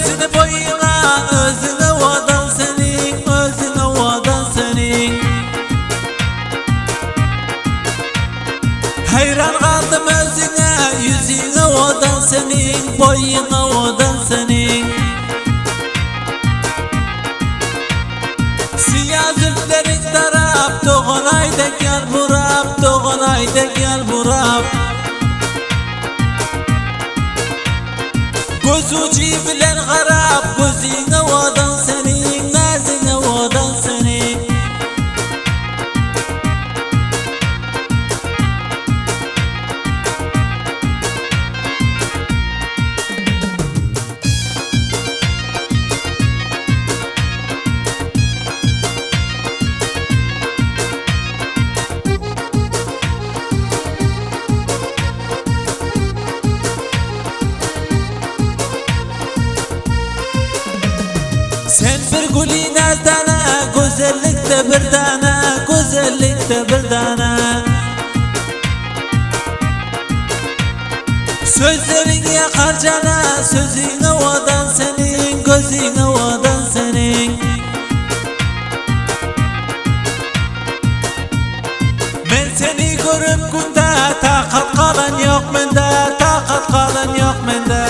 Özünü boyuna, özünü vadan senin, özünü vadan senin. Hayran kaldım özüne, yüzüne vadan senin, boyuna vadan senin. Siyah zülflerin taraf, doğanayda gel burap, doğanayda gel burap. Gözü bilen garap, gözüne vadan senin, nazine vadan senin. Sen bir gülü nazdana, güzellikte bir tane, güzellikte bir tane. Sözlerin yakar cana, sözüne vadan senin, gözüne vadan senin. Ben seni görüp günde, takat kalan yok mende, takat kalan yok mende.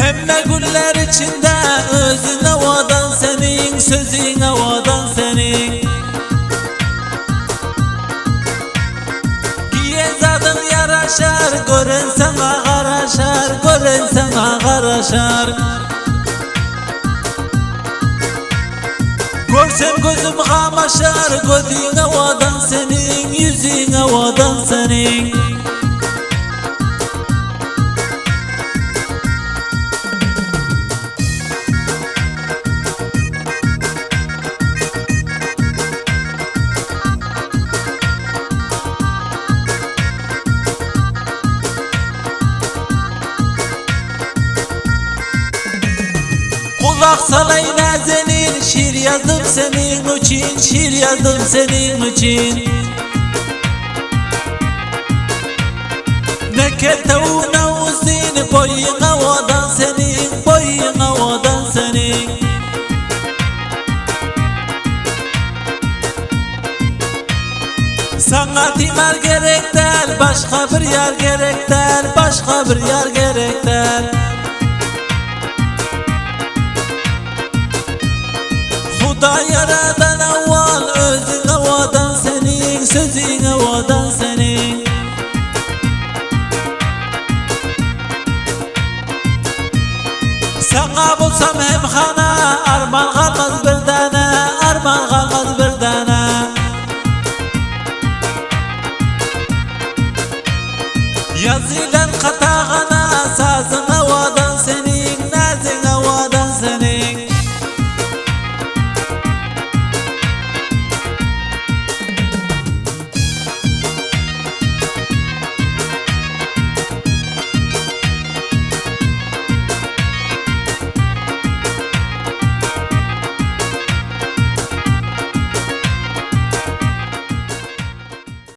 Hemme güller içinde, özüne vadan senin, sözüne vadan senin. Giyen zadın yaraşar, gören sana karaşar, gören sana karaşar. Görsem gözüm kamaşar, gözüne vadan senin, yüzüne vadan senin. Kulak salay nazenin, şiir yazdım senin için, şiir yazdım senin için. Ne keltevu ne uzin, boyuna vadan senin, boyuna vadan senin. Sana timar gerek der, başka bir yer gerek der, başka bir yer gerek der. Huda yaradan avval, özüne vadan senin, sözüne vadan senin. Sana bulsam hem hana, arman kalmaz bir tane, arman kalmaz bir tane. Yazılan katağına, sazı